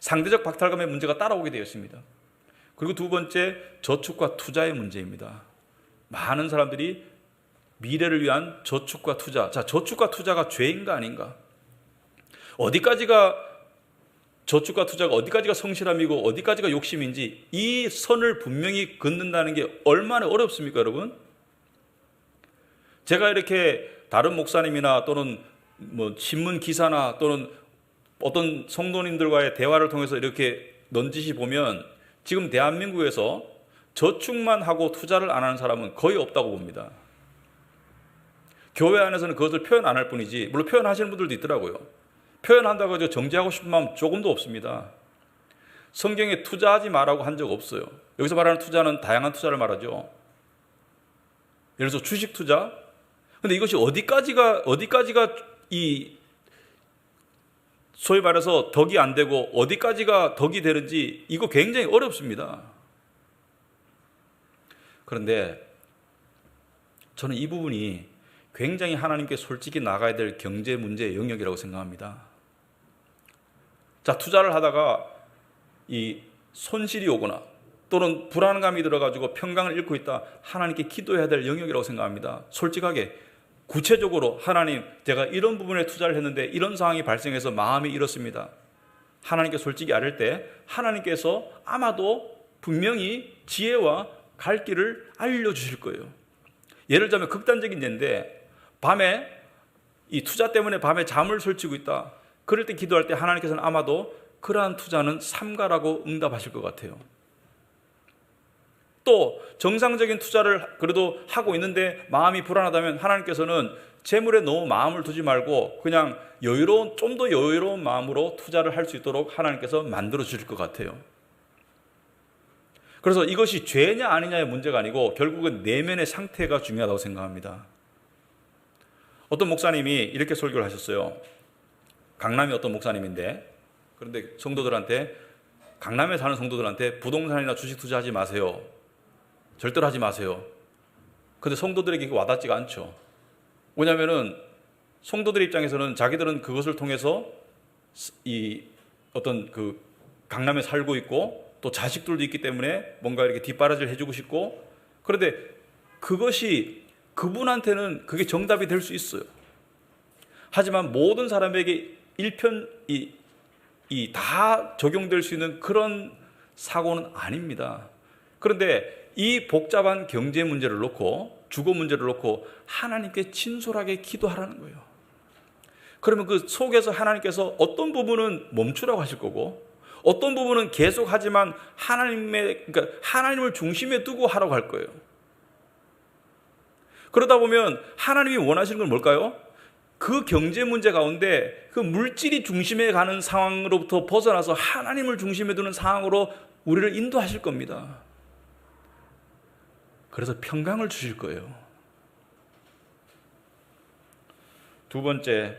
A: 상대적 박탈감의 문제가 따라오게 되어 있습니다. 그리고 두 번째, 저축과 투자의 문제입니다. 많은 사람들이 미래를 위한 저축과 투자. 자, 저축과 투자가 죄인가 아닌가? 저축과 투자가 어디까지가 성실함이고 어디까지가 욕심인지 이 선을 분명히 긋는다는 게 얼마나 어렵습니까, 여러분? 제가 이렇게 다른 목사님이나 또는 신문 기사나 또는 어떤 성도님들과의 대화를 통해서 이렇게 넌지시 보면 지금 대한민국에서 저축만 하고 투자를 안 하는 사람은 거의 없다고 봅니다. 교회 안에서는 그것을 표현 안 할 뿐이지, 물론 표현하시는 분들도 있더라고요. 표현한다고 해서 정지하고 싶은 마음 조금도 없습니다. 성경에 투자하지 말라고 한 적 없어요. 여기서 말하는 투자는 다양한 투자를 말하죠. 예를 들어서 주식 투자. 근데 이것이 어디까지가 소위 말해서 덕이 안 되고 어디까지가 덕이 되는지 이거 굉장히 어렵습니다. 그런데 저는 이 부분이 굉장히 하나님께 솔직히 나가야 될 경제 문제의 영역이라고 생각합니다. 자, 투자를 하다가 이 손실이 오거나 또는 불안감이 들어가지고 평강을 잃고 있다. 하나님께 기도해야 될 영역이라고 생각합니다. 솔직하게 구체적으로 하나님, 제가 이런 부분에 투자를 했는데 이런 상황이 발생해서 마음이 이렇습니다. 하나님께 솔직히 아뢰 때 하나님께서 아마도 분명히 지혜와 갈 길을 알려주실 거예요. 예를 들자면 극단적인 예인데 밤에 이 투자 때문에 밤에 잠을 설치고 있다. 그럴 때 기도할 때 하나님께서는 아마도 그러한 투자는 삼가라고 응답하실 것 같아요. 또 정상적인 투자를 그래도 하고 있는데 마음이 불안하다면 하나님께서는 재물에 너무 마음을 두지 말고 그냥 좀 더 여유로운 마음으로 투자를 할 수 있도록 하나님께서 만들어 주실 것 같아요. 그래서 이것이 죄냐 아니냐의 문제가 아니고 결국은 내면의 상태가 중요하다고 생각합니다. 어떤 목사님이 이렇게 설교를 하셨어요. 강남의 어떤 목사님인데, 그런데 강남에 사는 성도들한테 부동산이나 주식 투자하지 마세요. 절대로 하지 마세요. 근데 성도들에게 와닿지가 않죠. 왜냐하면은 성도들 입장에서는 자기들은 그것을 통해서 어떤 강남에 살고 있고 또 자식들도 있기 때문에 뭔가 이렇게 뒷바라지를 해주고 싶고, 그런데 그것이 그분한테는 그게 정답이 될 수 있어요. 하지만 모든 사람에게 다 적용될 수 있는 그런 사고는 아닙니다. 그런데 이 복잡한 경제 문제를 놓고 주거 문제를 놓고 하나님께 진솔하게 기도하라는 거예요. 그러면 그 속에서 하나님께서 어떤 부분은 멈추라고 하실 거고 어떤 부분은 계속하지만 하나님을 중심에 두고 하라고 할 거예요. 그러다 보면 하나님이 원하시는 건 뭘까요? 그 경제 문제 가운데 그 물질이 중심에 가는 상황으로부터 벗어나서 하나님을 중심에 두는 상황으로 우리를 인도하실 겁니다. 그래서 평강을 주실 거예요. 두 번째,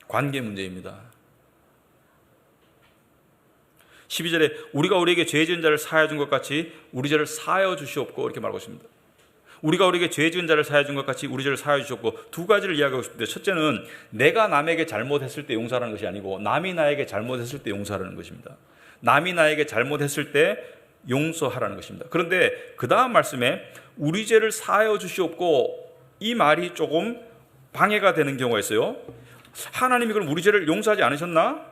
A: 관계 문제입니다. 12절에 우리가 우리에게 죄 지은 자를 사하여 준 것 같이 우리 죄를 사하여 주시옵고 이렇게 말하고 있습니다. 우리가 우리에게 죄 지은 자를 사하여 준 것 같이 우리 죄를 사하여 주시옵고, 두 가지를 이야기하고 싶은데, 첫째는 내가 남에게 잘못했을 때 용서하는 것이 아니고 남이 나에게 잘못했을 때 용서하라는 것입니다. 남이 나에게 잘못했을 때 용서하라는 것입니다. 그런데 그 다음 말씀에 우리 죄를 사하여 주시옵고, 이 말이 조금 방해가 되는 경우가 있어요. 하나님이 그럼 우리 죄를 용서하지 않으셨나?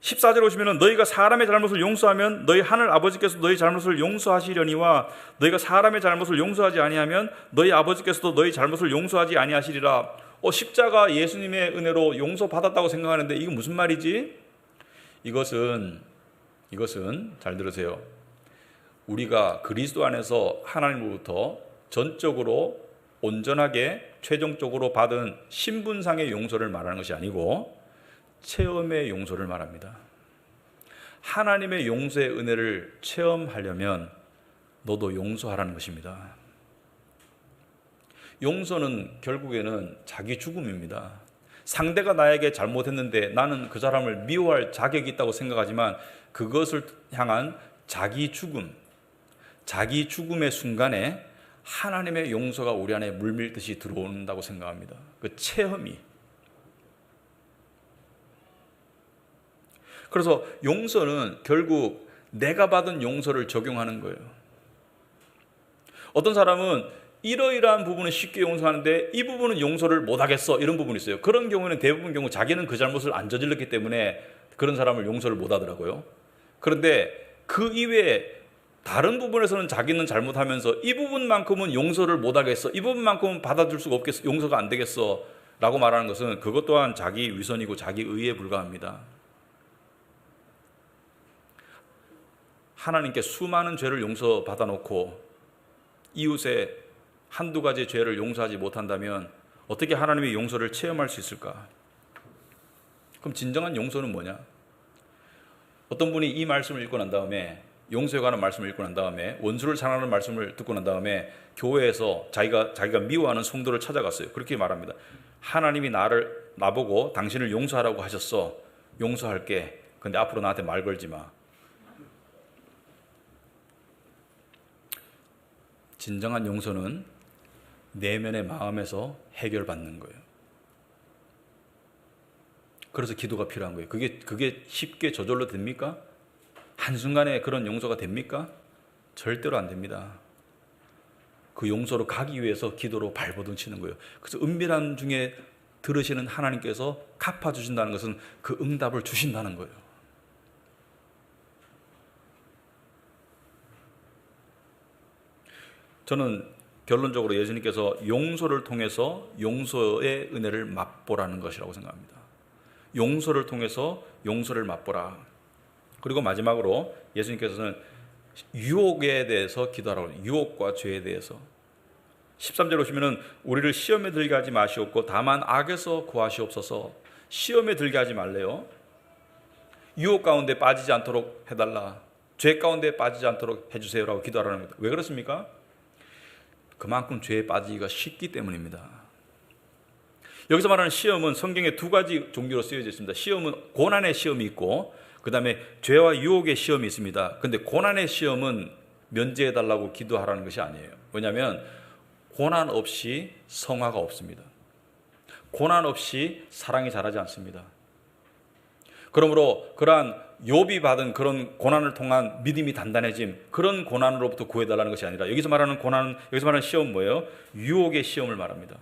A: 14절 오시면 너희가 사람의 잘못을 용서하면 너희 하늘 아버지께서 너희 잘못을 용서하시려니와 너희가 사람의 잘못을 용서하지 아니하면 너희 아버지께서도 너희 잘못을 용서하지 아니하시리라. 십자가 예수님의 은혜로 용서받았다고 생각하는데 이건 무슨 말이지? 이것은 잘 들으세요. 우리가 그리스도 안에서 하나님으로부터 전적으로 온전하게 최종적으로 받은 신분상의 용서를 말하는 것이 아니고 체험의 용서를 말합니다. 하나님의 용서의 은혜를 체험하려면 너도 용서하라는 것입니다. 용서는 결국에는 자기 죽음입니다. 상대가 나에게 잘못했는데 나는 그 사람을 미워할 자격이 있다고 생각하지만 그것을 향한 자기 죽음의 순간에 하나님의 용서가 우리 안에 물밀듯이 들어온다고 생각합니다. 그 체험이. 그래서 용서는 결국 내가 받은 용서를 적용하는 거예요. 어떤 사람은 이러이러한 부분은 쉽게 용서하는데 이 부분은 용서를 못하겠어, 이런 부분이 있어요. 그런 경우에는 대부분 경우 자기는 그 잘못을 안 저질렀기 때문에 그런 사람을 용서를 못하더라고요. 그런데 그 이외에 다른 부분에서는 자기는 잘못하면서 이 부분만큼은 용서를 못하겠어, 이 부분만큼은 받아줄 수가 없겠어, 용서가 안 되겠어 라고 말하는 것은 그것 또한 자기 위선이고 자기 의에 불과합니다. 하나님께 수많은 죄를 용서받아 놓고 이웃의 한두 가지 죄를 용서하지 못한다면 어떻게 하나님의 용서를 체험할 수 있을까? 그럼 진정한 용서는 뭐냐? 어떤 분이 이 말씀을 읽고 난 다음에, 용서에 관한 말씀을 읽고 난 다음에, 원수를 사랑하는 말씀을 듣고 난 다음에 교회에서 자기가 미워하는 성도를 찾아갔어요. 그렇게 말합니다. 하나님이 나보고 당신을 용서하라고 하셨어. 용서할게. 근데 앞으로 나한테 말 걸지 마. 진정한 용서는 내면의 마음에서 해결받는 거예요. 그래서 기도가 필요한 거예요. 그게 쉽게 저절로 됩니까? 한순간에 그런 용서가 됩니까? 절대로 안 됩니다. 그 용서로 가기 위해서 기도로 발버둥 치는 거예요. 그래서 은밀한 중에 들으시는 하나님께서 갚아주신다는 것은 그 응답을 주신다는 거예요. 저는 결론적으로 예수님께서 용서를 통해서 용서의 은혜를 맛보라는 것이라고 생각합니다. 용서를 통해서 용서를 맛보라. 그리고 마지막으로 예수님께서는 유혹에 대해서 기도하라고 해요. 유혹과 죄에 대해서. 13절 오시면은 우리를 시험에 들게 하지 마시옵고 다만 악에서 구하시옵소서. 시험에 들게 하지 말래요. 유혹 가운데 빠지지 않도록 해달라. 죄 가운데 빠지지 않도록 해주세요라고 기도하라는 겁니다. 왜 그렇습니까? 그만큼 죄에 빠지기가 쉽기 때문입니다. 여기서 말하는 시험은 성경에 두 가지 종류로 쓰여져 있습니다. 시험은 고난의 시험이 있고 그 다음에 죄와 유혹의 시험이 있습니다. 그런데 고난의 시험은 면제해달라고 기도하라는 것이 아니에요. 왜냐하면 고난 없이 성화가 없습니다. 고난 없이 사랑이 자라지 않습니다. 그러므로 그러한 욥이 받은 그런 고난을 통한 믿음이 단단해짐, 그런 고난으로부터 구해달라는 것이 아니라 여기서 말하는 시험은 뭐예요? 유혹의 시험을 말합니다.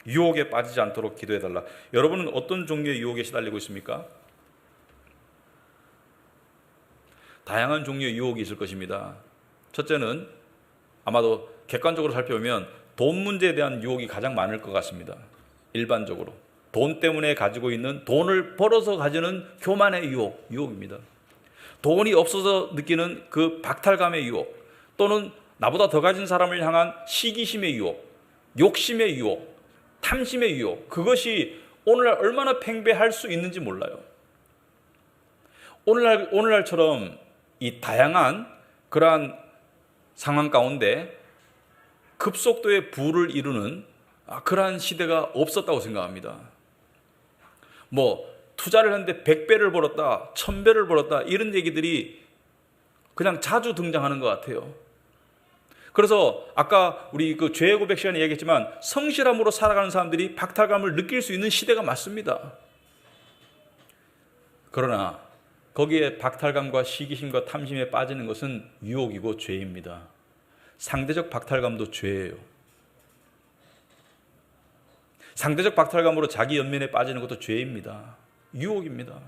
A: 유혹에 빠지지 않도록 기도해달라. 여러분은 어떤 종류의 유혹에 시달리고 있습니까? 다양한 종류의 유혹이 있을 것입니다. 첫째는 아마도 객관적으로 살펴보면 돈 문제에 대한 유혹이 가장 많을 것 같습니다. 일반적으로. 돈 때문에 가지고 있는, 돈을 벌어서 가지는 교만의 유혹입니다. 돈이 없어서 느끼는 그 박탈감의 유혹, 또는 나보다 더 가진 사람을 향한 시기심의 유혹, 욕심의 유혹, 탐심의 유혹, 그것이 오늘날 얼마나 팽배할 수 있는지 몰라요. 오늘날처럼 이 다양한 그러한 상황 가운데 급속도의 부를 이루는 그러한 시대가 없었다고 생각합니다. 투자를 했는데 100배를 벌었다, 1000배를 벌었다, 이런 얘기들이 그냥 자주 등장하는 것 같아요. 그래서 아까 우리 그 죄의 고백 시간에 얘기했지만 성실함으로 살아가는 사람들이 박탈감을 느낄 수 있는 시대가 맞습니다. 그러나 거기에 박탈감과 시기심과 탐심에 빠지는 것은 유혹이고 죄입니다. 상대적 박탈감도 죄예요. 상대적 박탈감으로 자기 연민에 빠지는 것도 죄입니다. 유혹입니다.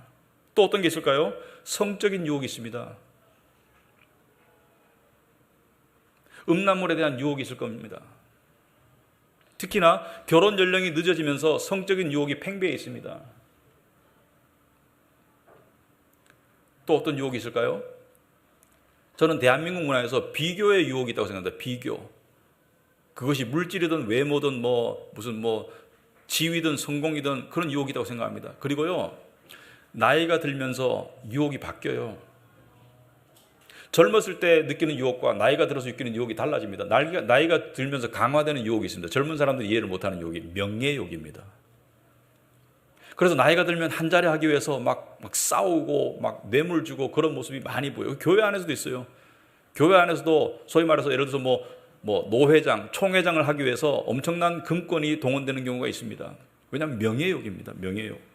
A: 또 어떤 게 있을까요? 성적인 유혹이 있습니다. 음란물에 대한 유혹이 있을 겁니다. 특히나 결혼 연령이 늦어지면서 성적인 유혹이 팽배해 있습니다. 또 어떤 유혹이 있을까요? 저는 대한민국 문화에서 비교의 유혹이 있다고 생각합니다. 비교. 그것이 물질이든 외모든 무슨 지위든 성공이든 그런 유혹이 있다고 생각합니다. 그리고요, 나이가 들면서 유혹이 바뀌어요. 젊었을 때 느끼는 유혹과 나이가 들어서 느끼는 유혹이 달라집니다. 나이가 들면서 강화되는 유혹이 있습니다. 젊은 사람들이 이해를 못하는 유혹이 명예욕입니다. 그래서 나이가 들면 한 자리 하기 위해서 막 싸우고 막 뇌물 주고 그런 모습이 많이 보여요. 교회 안에서도 있어요. 교회 안에서도 소위 말해서 예를 들어서 노회장, 총회장을 하기 위해서 엄청난 금권이 동원되는 경우가 있습니다. 왜냐하면 명예욕입니다. 명예욕.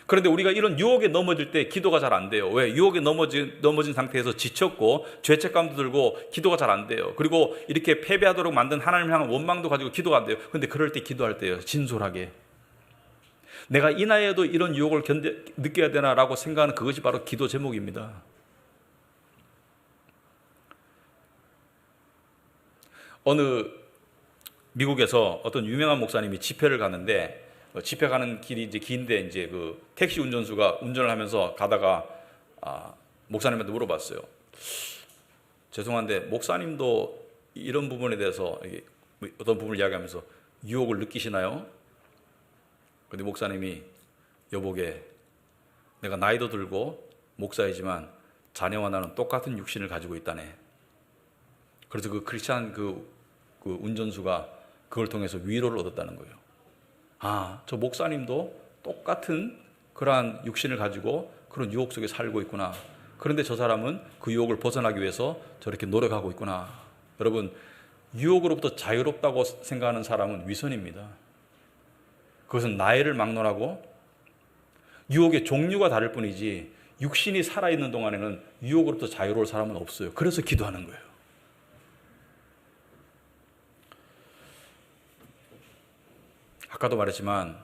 A: 그런데 우리가 이런 유혹에 넘어질 때 기도가 잘 안 돼요. 왜? 유혹에 넘어진 상태에서 지쳤고 죄책감도 들고 기도가 잘 안 돼요. 그리고 이렇게 패배하도록 만든 하나님을 향한 원망도 가지고 기도가 안 돼요. 그런데 그럴 때 기도할 때요, 진솔하게 내가 이 나이에도 이런 유혹을 느껴야 되나라고 생각하는 그것이 바로 기도 제목입니다. 어느 미국에서 어떤 유명한 목사님이 집회를 가는데 집회 가는 길이 이제 긴데 이제 그 택시 운전수가 운전을 하면서 가다가 목사님한테 물어봤어요. 죄송한데 목사님도 이런 부분에 대해서 어떤 부분을 이야기하면서 유혹을 느끼시나요? 근데 목사님이 여보게 내가 나이도 들고 목사이지만 자녀와 나는 똑같은 육신을 가지고 있다네. 그래서 그 크리스찬 그 운전수가 그걸 통해서 위로를 얻었다는 거예요. 저 목사님도 똑같은 그러한 육신을 가지고 그런 유혹 속에 살고 있구나. 그런데 저 사람은 그 유혹을 벗어나기 위해서 저렇게 노력하고 있구나. 여러분, 유혹으로부터 자유롭다고 생각하는 사람은 위선입니다. 그것은 나이를 막론하고 유혹의 종류가 다를 뿐이지 육신이 살아있는 동안에는 유혹으로부터 자유로울 사람은 없어요. 그래서 기도하는 거예요. 아까도 말했지만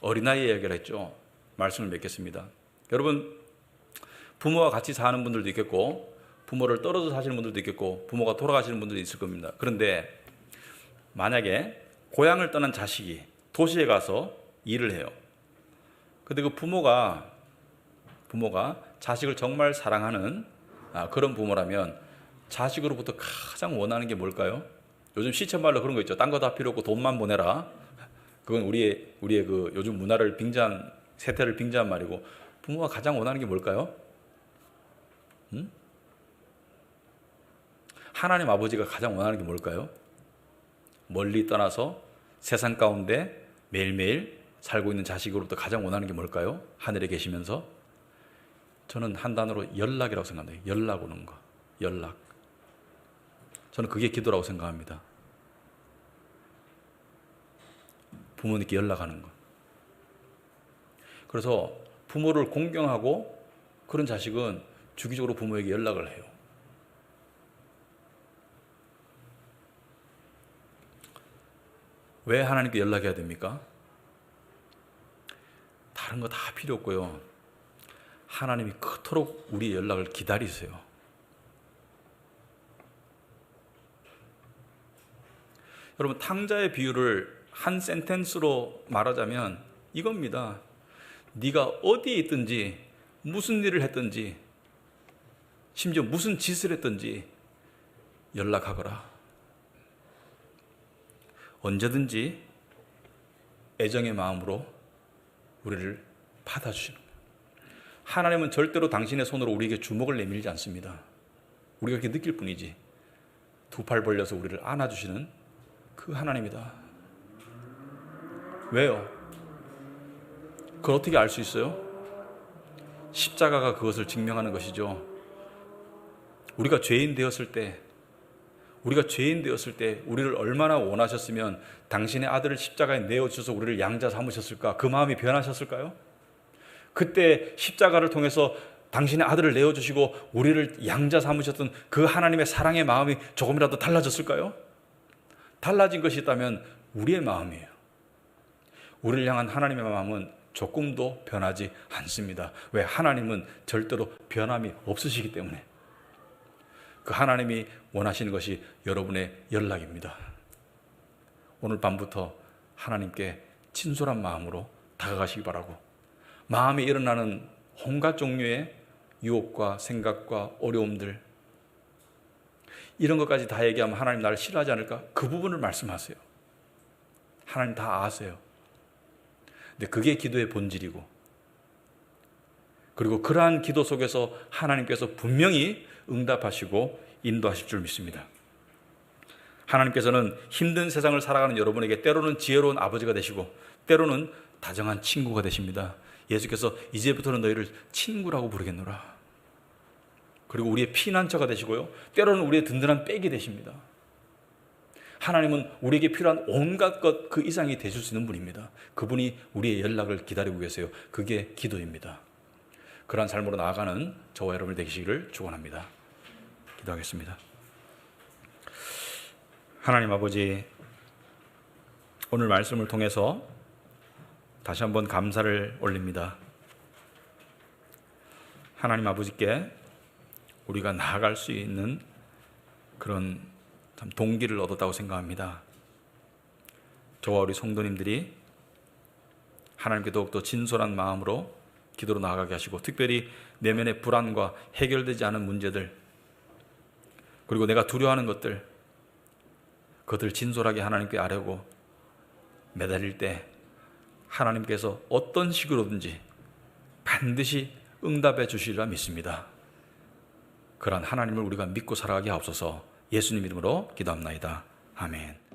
A: 어린아이 이야기를 했죠. 말씀을 맺겠습니다. 여러분, 부모와 같이 사는 분들도 있겠고 부모를 떨어져 사시는 분들도 있겠고 부모가 돌아가시는 분들도 있을 겁니다. 그런데 만약에 고향을 떠난 자식이 도시에 가서 일을 해요. 근데 그 부모가 자식을 정말 사랑하는 그런 부모라면 자식으로부터 가장 원하는 게 뭘까요? 요즘 시쳇말로 그런 거 있죠. 딴 거 다 필요 없고 돈만 보내라. 그건 우리의 그 요즘 문화를 세태를 빙자한 말이고, 부모가 가장 원하는 게 뭘까요? 하나님 아버지가 가장 원하는 게 뭘까요? 멀리 떠나서 세상 가운데 매일매일 살고 있는 자식으로부터 가장 원하는 게 뭘까요? 하늘에 계시면서 저는 한 단어로 연락이라고 생각합니다. 연락 오는 거. 연락. 저는 그게 기도라고 생각합니다. 부모님께 연락하는 것. 그래서 부모를 공경하고 그런 자식은 주기적으로 부모에게 연락을 해요. 왜 하나님께 연락해야 됩니까? 다른 거 다 필요 없고요. 하나님이 그토록 우리의 연락을 기다리세요. 여러분, 탕자의 비유를 한 센텐스로 말하자면 이겁니다. 네가 어디에 있든지 무슨 일을 했든지 심지어 무슨 짓을 했든지 연락하거라. 언제든지 애정의 마음으로 우리를 받아주시는 거예요. 하나님은 절대로 당신의 손으로 우리에게 주먹을 내밀지 않습니다. 우리가 그렇게 느낄 뿐이지. 두 팔 벌려서 우리를 안아주시는 그 하나님이다. 왜요? 그걸 어떻게 알 수 있어요? 십자가가 그것을 증명하는 것이죠. 우리가 죄인 되었을 때 우리를 얼마나 원하셨으면 당신의 아들을 십자가에 내어주셔서 우리를 양자 삼으셨을까? 그 마음이 변하셨을까요? 그때 십자가를 통해서 당신의 아들을 내어주시고 우리를 양자 삼으셨던 그 하나님의 사랑의 마음이 조금이라도 달라졌을까요? 달라진 것이 있다면 우리의 마음이에요. 우리를 향한 하나님의 마음은 조금도 변하지 않습니다. 왜? 하나님은 절대로 변함이 없으시기 때문에. 그 하나님이 원하시는 것이 여러분의 연락입니다. 오늘 밤부터 하나님께 진솔한 마음으로 다가가시기 바라고, 마음에 일어나는 온갖 종류의 유혹과 생각과 어려움들, 이런 것까지 다 얘기하면 하나님 나를 싫어하지 않을까? 그 부분을 말씀하세요. 하나님 다 아세요. 근데 그게 기도의 본질이고, 그리고 그러한 기도 속에서 하나님께서 분명히 응답하시고 인도하실 줄 믿습니다. 하나님께서는 힘든 세상을 살아가는 여러분에게 때로는 지혜로운 아버지가 되시고 때로는 다정한 친구가 되십니다. 예수께서 이제부터는 너희를 친구라고 부르겠노라. 그리고 우리의 피난처가 되시고요, 때로는 우리의 든든한 백이 되십니다. 하나님은 우리에게 필요한 온갖 것 그 이상이 되실 수 있는 분입니다. 그분이 우리의 연락을 기다리고 계세요. 그게 기도입니다. 그러한 삶으로 나아가는 저와 여러분이 되시기를 축원합니다. 기도하겠습니다. 하나님 아버지, 오늘 말씀을 통해서 다시 한번 감사를 올립니다. 하나님 아버지께 우리가 나아갈 수 있는 그런 참 동기를 얻었다고 생각합니다. 저와 우리 성도님들이 하나님께 더욱더 진솔한 마음으로 기도로 나아가게 하시고, 특별히 내면의 불안과 해결되지 않은 문제들, 그리고 내가 두려워하는 것들, 그것을 진솔하게 하나님께 아뢰고 매달릴 때 하나님께서 어떤 식으로든지 반드시 응답해 주시리라 믿습니다. 그러한 하나님을 우리가 믿고 살아가게 하옵소서. 예수님 이름으로 기도합나이다. 아멘.